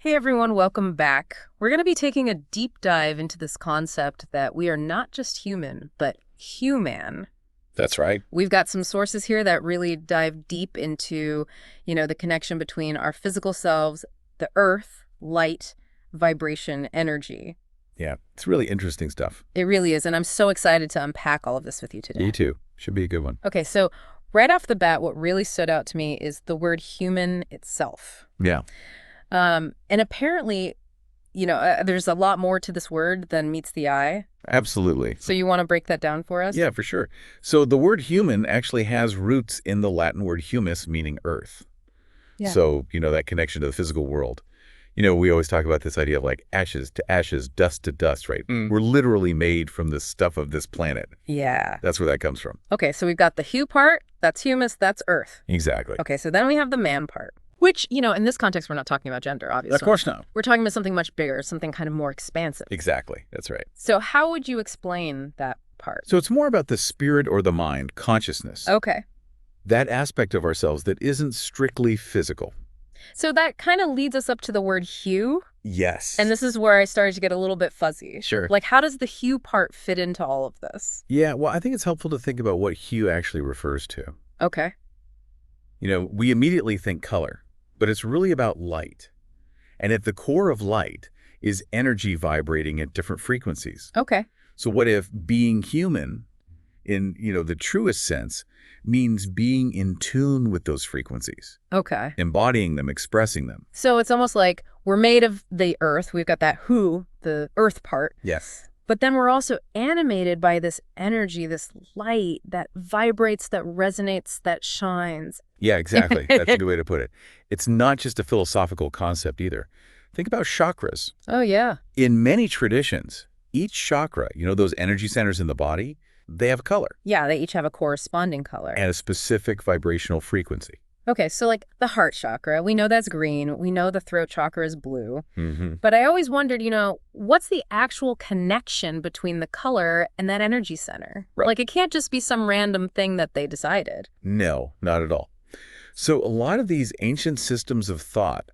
Hey everyone, welcome back. We're going to be taking a deep dive into this concept that we are not just human, but human. That's right. We've got some sources here that really dive deep into, the connection between our physical selves, the earth, light, vibration, energy. Yeah, it's really interesting stuff. It really is, and I'm so excited to unpack all of this with you today. You too. Should be a good one. Okay, so right off the bat, what really stood out to me is the word human itself. Yeah. And apparently, there's a lot more to this word than meets the eye. Absolutely. So you want to break that down for us? Yeah, for sure. So the word human actually has roots in the Latin word humus, meaning earth. Yeah. So, that connection to the physical world. We always talk about this idea of like ashes to ashes, dust to dust, right? We're literally made from the stuff of this planet. Yeah. That's where that comes from. Okay, so we've got the hue part, that's humus, that's earth. Exactly. Okay, so then we have the man part, which, in this context, we're not talking about gender, obviously. Of course not. We're talking about something much bigger, something kind of more expansive. Exactly. That's right. So how would you explain that part? So it's more about the spirit or the mind, consciousness. Okay. That aspect of ourselves that isn't strictly physical. So that kind of leads us up to the word hue. Yes. And this is where I started to get a little bit fuzzy. Sure. Like, how does the hue part fit into all of this? Yeah, well, I think it's helpful to think about what hue actually refers to. Okay. We immediately think color, but it's really about light. And at the core of light is energy vibrating at different frequencies. Okay. So what if being human, in the truest sense, means being in tune with those frequencies, Okay. embodying them, expressing them? So it's almost like we're made of the earth. We've got that who, the earth part. Yes. But then we're also animated by this energy, this light that vibrates, that resonates, that shines. Yeah, exactly. That's a good way to put it. It's not just a philosophical concept either. Think about chakras. Oh, yeah. In many traditions, each chakra, those energy centers in the body, they have a color. Yeah, they each have a corresponding color. And a specific vibrational frequency. Okay, so like the heart chakra, we know that's green. We know the throat chakra is blue. Mm-hmm. But I always wondered, what's the actual connection between the color and that energy center? Right. Like, it can't just be some random thing that they decided. No, not at all. So a lot of these ancient systems of thought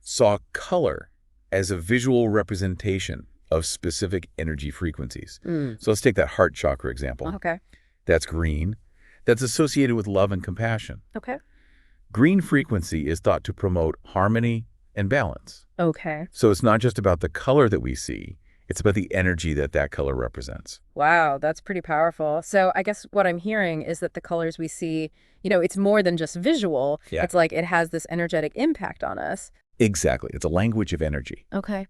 saw color as a visual representation of specific energy frequencies. So let's take that heart chakra example. Okay. That's green. That's associated with love and compassion. Okay. Green frequency is thought to promote harmony and balance. Okay. So it's not just about the color that we see, it's about the energy that color represents. Wow, that's pretty powerful. So I guess what I'm hearing is that the colors we see, it's more than just visual. Yeah. It's like it has this energetic impact on us. Exactly. It's a language of energy. Okay.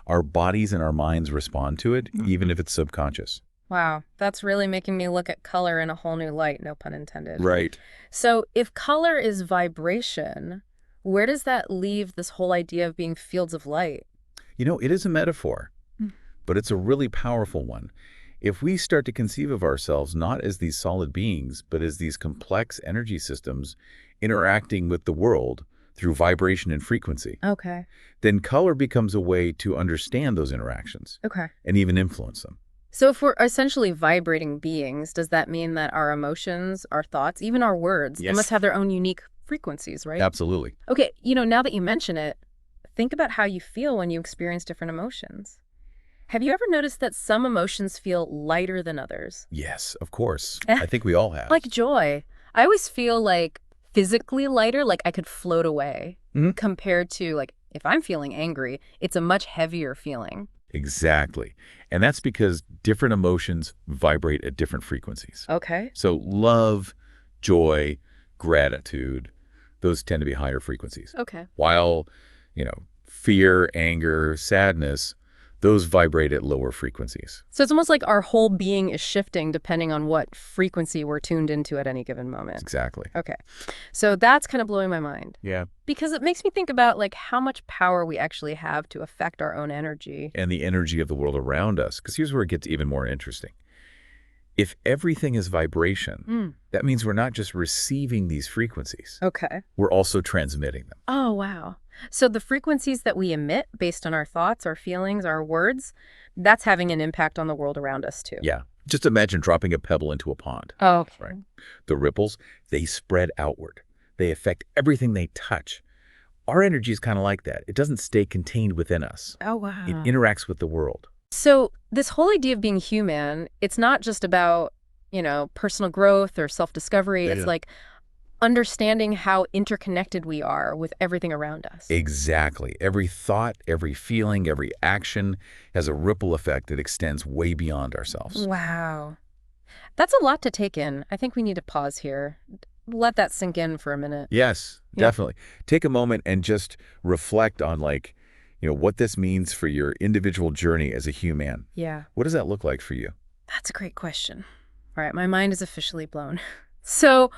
Our bodies and our minds respond to it, even if it's subconscious. Wow, that's really making me look at color in a whole new light, no pun intended. Right. So if color is vibration, where does that leave this whole idea of being fields of light? It is a metaphor, but it's a really powerful one. If we start to conceive of ourselves not as these solid beings, but as these complex energy systems interacting with the world through vibration and frequency, Okay. then color becomes a way to understand those interactions Okay. and even influence them. So if we're essentially vibrating beings, does that mean that our emotions, our thoughts, even our words, they Yes. must have their own unique frequencies, right? Absolutely. Okay, now that you mention it, think about how you feel when you experience different emotions. Have you ever noticed that some emotions feel lighter than others? Yes, of course. I think we all have. Like joy. I always feel like physically lighter, like I could float away, compared to like if I'm feeling angry, it's a much heavier feeling. Exactly. And that's because different emotions vibrate at different frequencies. Okay. So love, joy, gratitude, those tend to be higher frequencies. Okay. While, fear, anger, sadness, those vibrate at lower frequencies. So it's almost like our whole being is shifting depending on what frequency we're tuned into at any given moment. Exactly. Okay. So that's kind of blowing my mind. Yeah. Because it makes me think about like how much power we actually have to affect our own energy. And the energy of the world around us. Because here's where it gets even more interesting. If everything is vibration, that means we're not just receiving these frequencies. Okay. We're also transmitting them. Oh, wow. So the frequencies that we emit based on our thoughts, our feelings, our words, that's having an impact on the world around us too. Yeah. Just imagine dropping a pebble into a pond. Oh. Right. The ripples, they spread outward. They affect everything they touch. Our energy is kind of like that. It doesn't stay contained within us. Oh, It wow. interacts with the world. So this whole idea of being human, it's not just about, personal growth or self-discovery. It's Yeah. like understanding how interconnected we are with everything around us. Exactly. Every thought, every feeling, every action has a ripple effect that extends way beyond ourselves. Wow. That's a lot to take in. I think we need to pause here. Let that sink in for a minute. Yes, Yeah. definitely. Take a moment and just reflect on what this means for your individual journey as a human. Yeah. What does that look like for you? That's a great question. All right, my mind is officially blown. So,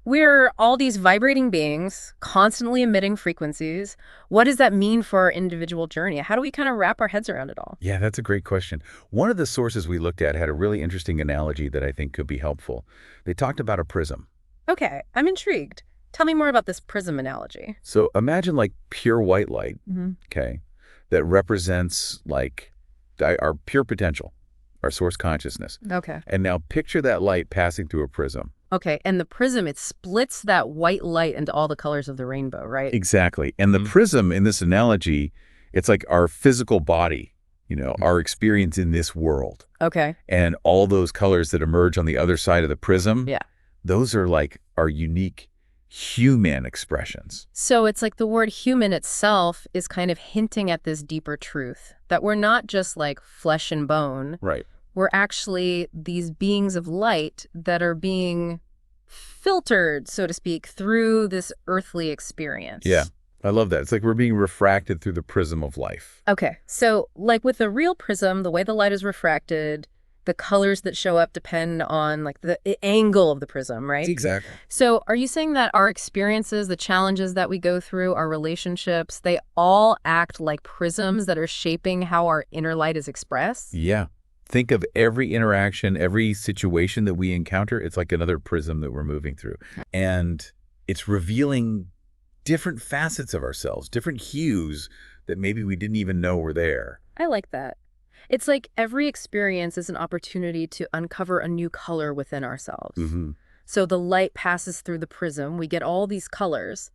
we're all these vibrating beings, constantly emitting frequencies. What does that mean for our individual journey? How do we kind of wrap our heads around it all? Yeah, that's a great question. One of the sources we looked at had a really interesting analogy that I think could be helpful. They talked about a prism. Okay, I'm intrigued. Tell me more about this prism analogy. So imagine like pure white light, Hmm. okay, that represents like our pure potential, our source consciousness. Okay. And now picture that light passing through a prism. Okay, and the prism, it splits that white light into all the colors of the rainbow, right? Exactly. And the prism in this analogy, it's like our physical body, our experience in this world. Okay. And all those colors that emerge on the other side of the prism, Yeah. those are like our unique HUE-MAN expressions. So it's like the word human itself is kind of hinting at this deeper truth, that we're not just like flesh and bone. Right. We're actually these beings of light that are being filtered, so to speak, through this earthly experience. Yeah. I love that. It's like we're being refracted through the prism of life. Okay, so like with a real prism, the way the light is refracted, the colors that show up depend on like the angle of the prism, right? Exactly. So are you saying that our experiences, the challenges that we go through, our relationships, they all act like prisms that are shaping how our inner light is expressed? Yeah. Think of every interaction, every situation that we encounter, it's like another prism that we're moving through. And it's revealing different facets of ourselves, different hues that maybe we didn't even know were there. I like that. It's like every experience is an opportunity to uncover a new color within ourselves. Mm-hmm. So the light passes through the prism, we get all these colors.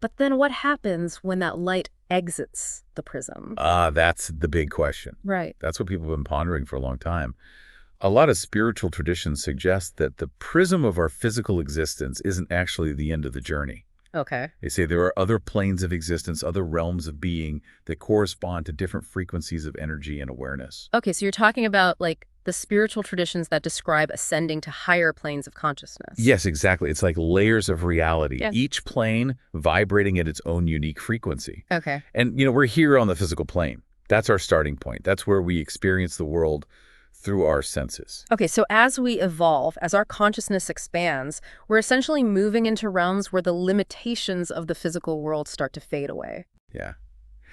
But then what happens when that light exits the prism? That's the big question. Right. That's what people have been pondering for a long time. A lot of spiritual traditions suggest that the prism of our physical existence isn't actually the end of the journey. Okay. They say there are other planes of existence, other realms of being that correspond to different frequencies of energy and awareness. Okay, so you're talking about like the spiritual traditions that describe ascending to higher planes of consciousness. Yes, exactly. It's like layers of reality, Yeah. each plane vibrating at its own unique frequency. Okay. And, we're here on the physical plane. That's our starting point. That's where we experience the world through our senses. Okay, so as we evolve, as our consciousness expands, we're essentially moving into realms where the limitations of the physical world start to fade away. Yeah.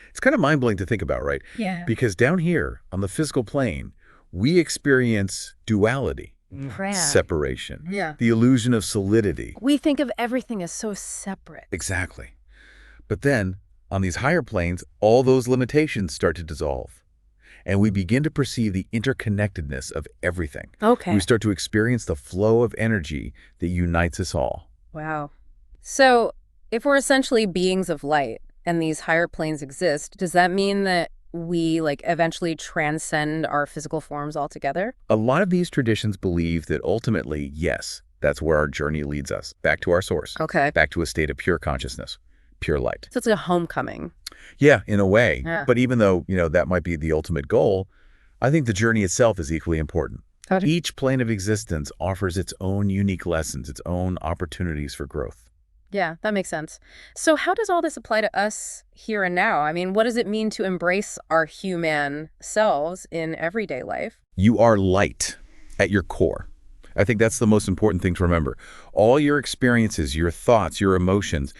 It's kind of mind-blowing to think about, right? Yeah. Because down here on the physical plane, we experience duality, separation, Yeah. the illusion of solidity. We think of everything as so separate. Exactly. But then, on these higher planes, all those limitations start to dissolve. And we begin to perceive the interconnectedness of everything. Okay. We start to experience the flow of energy that unites us all. Wow. So if we're essentially beings of light and these higher planes exist, does that mean that we like eventually transcend our physical forms altogether? A lot of these traditions believe that ultimately, yes, that's where our journey leads us, back to our source, Okay. back to a state of pure consciousness, pure light. So it's a homecoming. Yeah, in a way. Yeah. But even though, that might be the ultimate goal, I think the journey itself is equally important. Each plane of existence offers its own unique lessons, its own opportunities for growth. Yeah, that makes sense. So how does all this apply to us here and now? I mean, what does it mean to embrace our human selves in everyday life? You are light at your core. I think that's the most important thing to remember. All your experiences, your thoughts, your emotions,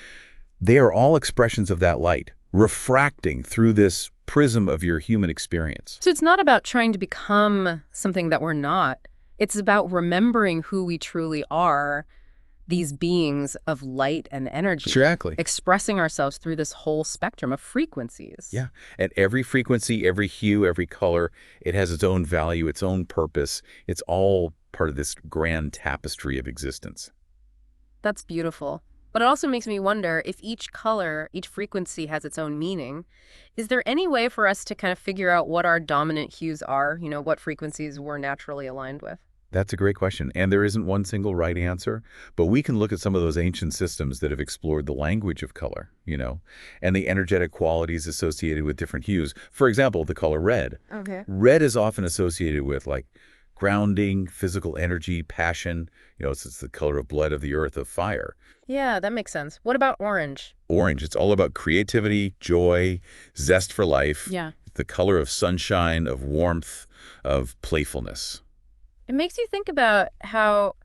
they are all expressions of that light, refracting through this prism of your human experience. So it's not about trying to become something that we're not. It's about remembering who we truly are, these beings of light and energy. Exactly. Expressing ourselves through this whole spectrum of frequencies. Yeah. And every frequency, every hue, every color, it has its own value, its own purpose. It's all part of this grand tapestry of existence. That's beautiful. But it also makes me wonder if each color, each frequency has its own meaning. Is there any way for us to kind of figure out what our dominant hues are, what frequencies we're naturally aligned with? That's a great question, and there isn't one single right answer, but we can look at some of those ancient systems that have explored the language of color, and the energetic qualities associated with different hues. For example, the color red. Okay. Red is often associated with, like, grounding, physical energy, passion. It's the color of blood, of the earth, of fire. Yeah, that makes sense. What about orange? Orange, it's all about creativity, joy, zest for life. Yeah. The color of sunshine, of warmth, of playfulness. It makes you think about how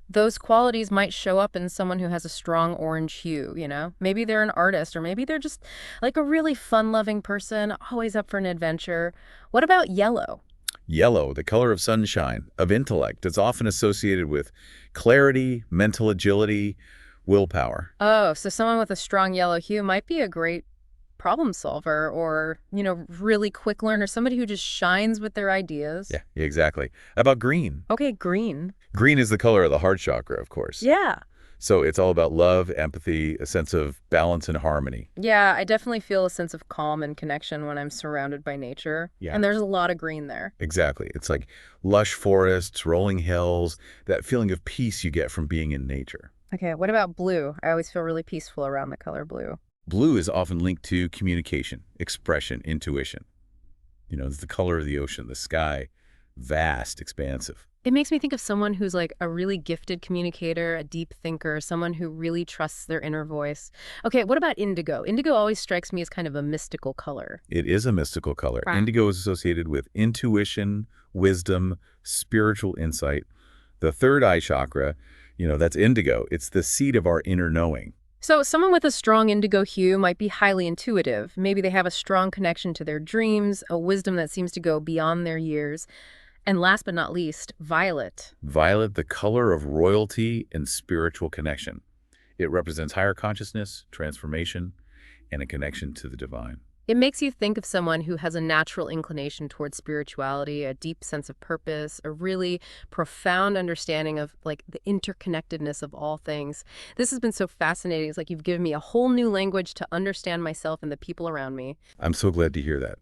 those qualities might show up in someone who has a strong orange hue. Maybe they're an artist, or maybe they're just like a really fun-loving person, always up for an adventure. What about yellow? Yellow, the color of sunshine, of intellect, it's often associated with clarity, mental agility, willpower. Oh, so someone with a strong yellow hue might be a great problem solver or, really quick learner, somebody who just shines with their ideas. Yeah, exactly. How about green? Okay, green. Green is the color of the heart chakra, of course. Yeah. So it's all about love, empathy, a sense of balance and harmony. Yeah, I definitely feel a sense of calm and connection when I'm surrounded by nature. Yeah. And there's a lot of green there. Exactly. It's like lush forests, rolling hills, that feeling of peace you get from being in nature. Okay, what about blue? I always feel really peaceful around the color blue. Blue is often linked to communication, expression, intuition. It's the color of the ocean, the sky, vast, expansive. It makes me think of someone who's like a really gifted communicator, a deep thinker, someone who really trusts their inner voice. Okay, what about indigo? Indigo always strikes me as kind of a mystical color. It is a mystical color. Wow. Indigo is associated with intuition, wisdom, spiritual insight. The third eye chakra, that's indigo. It's the seat of our inner knowing. So someone with a strong indigo hue might be highly intuitive. Maybe they have a strong connection to their dreams, a wisdom that seems to go beyond their years. And last but not least, violet. Violet, the color of royalty and spiritual connection. It represents higher consciousness, transformation, and a connection to the divine. It makes you think of someone who has a natural inclination towards spirituality, a deep sense of purpose, a really profound understanding of like the interconnectedness of all things. This has been so fascinating. It's like you've given me a whole new language to understand myself and the people around me. I'm so glad to hear that.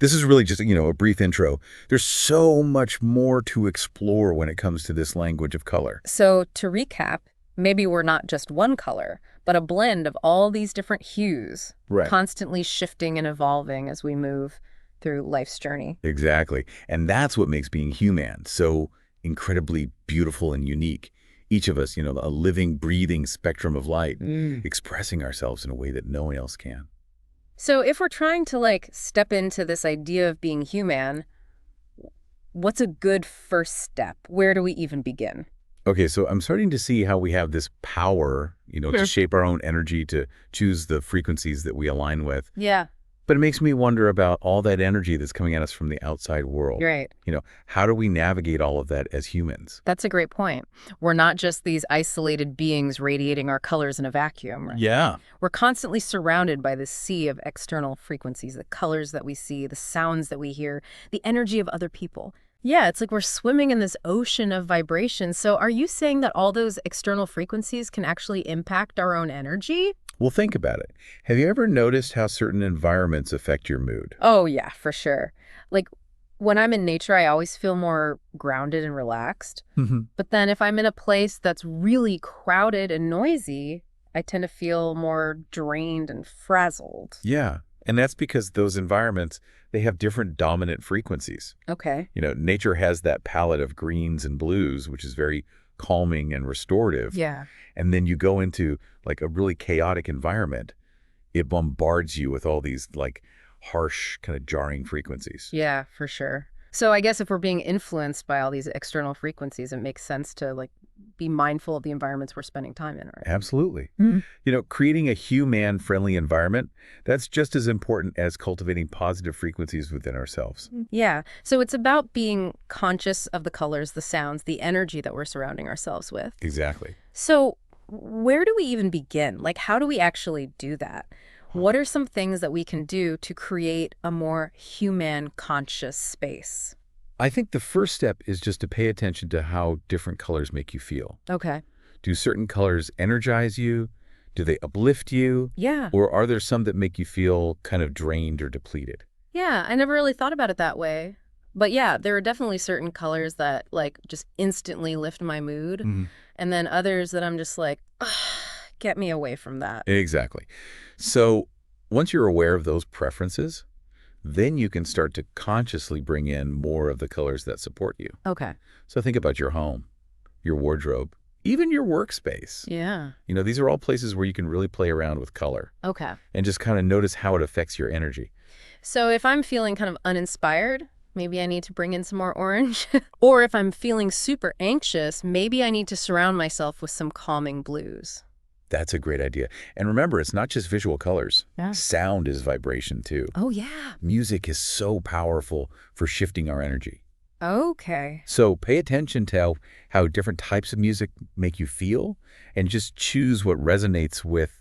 This is really just, a brief intro. There's so much more to explore when it comes to this language of color. So to recap, maybe we're not just one color, but a blend of all these different hues, Right. constantly shifting and evolving as we move through life's journey. Exactly. And that's what makes being human so incredibly beautiful and unique. Each of us, a living, breathing spectrum of light, expressing ourselves in a way that no one else can. So if we're trying to step into this idea of being human, what's a good first step? Where do we even begin? Okay, so I'm starting to see how we have this power, to shape our own energy, to choose the frequencies that we align with. Yeah, But it makes me wonder about all that energy that's coming at us from the outside world. you're right. How do we navigate all of that as humans? That's a great point. We're not just these isolated beings radiating our colors in a vacuum. Right? Yeah. We're constantly surrounded by this sea of external frequencies, the colors that we see, the sounds that we hear, the energy of other people. Yeah, it's like we're swimming in this ocean of vibration. So are you saying that all those external frequencies can actually impact our own energy? Well, think about it. Have you ever noticed how certain environments affect your mood? Oh, yeah, for sure. Like when I'm in nature, I always feel more grounded and relaxed. But then if I'm in a place that's really crowded and noisy, I tend to feel more drained and frazzled. Yeah. And that's because those environments, they have different dominant frequencies. Okay. Nature has that palette of greens and blues, which is very calming and restorative. Yeah. And then you go into like a really chaotic environment, it bombards you with all these like harsh, kind of jarring frequencies. Yeah, for sure. So I guess if we're being influenced by all these external frequencies, it makes sense to be mindful of the environments we're spending time in, right? Absolutely. Mhm. Creating a HUE-MAN friendly environment, that's just as important as cultivating positive frequencies within ourselves. Yeah. So it's about being conscious of the colors, the sounds, the energy that we're surrounding ourselves with. Exactly. So where do we even begin? How do we actually do that? What are some things that we can do to create a more human conscious space? I think the first step is just to pay attention to how different colors make you feel. Okay. Do certain colors energize you? Do they uplift you? Yeah. Or are there some that make you feel kind of drained or depleted? Yeah, I never really thought about it that way. But yeah, there are definitely certain colors that like just instantly lift my mood, Mhm. and then others that I'm just like, "Ugh, get me away from that." Exactly. So once you're aware of those preferences, then you can start to consciously bring in more of the colors that support you. Okay. So think about your home, your wardrobe, even your workspace. Yeah. These are all places where you can really play around with color Okay. and just kind of notice how it affects your energy. So if I'm feeling kind of uninspired, maybe I need to bring in some more orange. Or if I'm feeling super anxious, maybe I need to surround myself with some calming blues. That's a great idea. And remember, it's not just visual colors. Yeah. Sound is vibration too. Oh, yeah. Music is so powerful for shifting our energy. Okay. So pay attention to how different types of music make you feel and just choose what resonates with,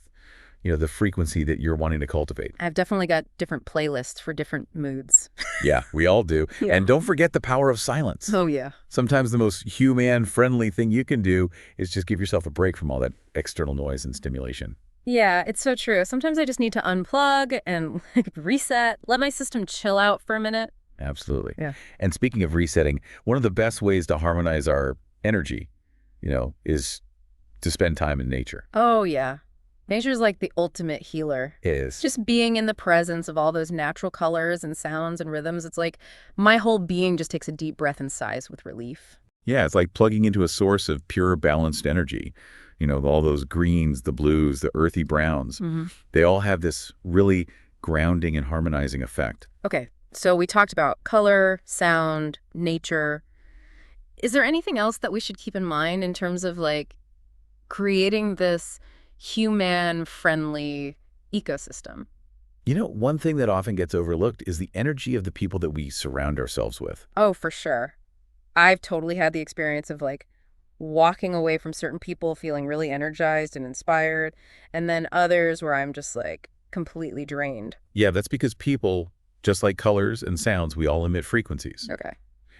the frequency that you're wanting to cultivate. I've definitely got different playlists for different moods. Yeah, we all do. Yeah. And don't forget the power of silence. Oh, yeah. Sometimes the most HUE-MAN friendly thing you can do is just give yourself a break from all that external noise and stimulation. Yeah, it's so true. Sometimes I just need to unplug and like, reset, let my system chill out for a minute. Absolutely. Yeah. And speaking of resetting, one of the best ways to harmonize our energy, is to spend time in nature. Oh, yeah. Nature's like the ultimate healer. It is. Just being in the presence of all those natural colors and sounds and rhythms, it's like my whole being just takes a deep breath and sighs with relief. Yeah, it's like plugging into a source of pure, balanced energy. All those greens, the blues, the earthy browns. They all have this really grounding and harmonizing effect. Okay, so we talked about color, sound, nature. Is there anything else that we should keep in mind in terms of like creating this human-friendly ecosystem? One thing that often gets overlooked is the energy of the people that we surround ourselves with. Oh, for sure. I've totally had the experience of like walking away from certain people feeling really energized and inspired, and then others where I'm just like completely drained. Yeah, that's because people, just like colors and sounds, we all emit frequencies. Okay.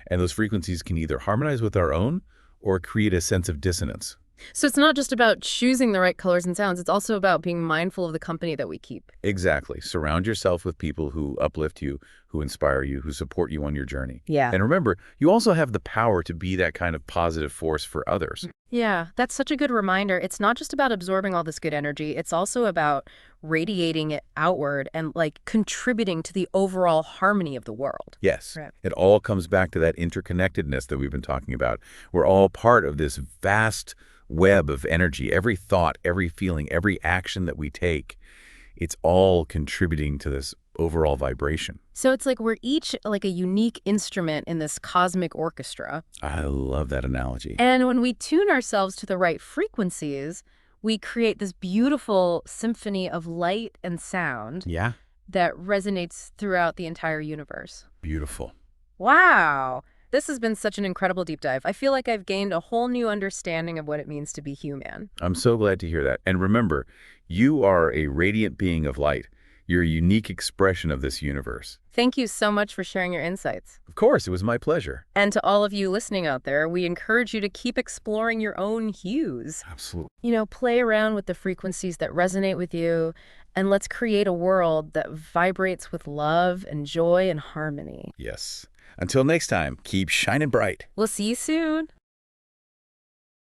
And those frequencies can either harmonize with our own or create a sense of dissonance. So it's not just about choosing the right colors and sounds, it's also about being mindful of the company that we keep. Exactly. Surround yourself with people who uplift you, who inspire you, who support you on your journey. Yeah. And remember, you also have the power to be that kind of positive force for others. Yeah, that's such a good reminder. It's not just about absorbing all this good energy, it's also about radiating it outward and like contributing to the overall harmony of the world. Yes. Right. It all comes back to that interconnectedness that we've been talking about. We're all part of this vast web of energy. Every thought, every feeling, every action that we take, it's all contributing to this overall vibration. So it's like we're each like a unique instrument in this cosmic orchestra. I love that analogy. And when we tune ourselves to the right frequencies, we create this beautiful symphony of light and sound Yeah. that resonates throughout the entire universe. Beautiful. Wow. This has been such an incredible deep dive. I feel like I've gained a whole new understanding of what it means to be human. I'm so glad to hear that. And remember, you are a radiant being of light. You're a unique expression of this universe. Thank you so much for sharing your insights. Of course, it was my pleasure. And to all of you listening out there, we encourage you to keep exploring your own hues. Absolutely. Play around with the frequencies that resonate with you, and let's create a world that vibrates with love and joy and harmony. Yes. Until next time, keep shining bright. We'll see you soon.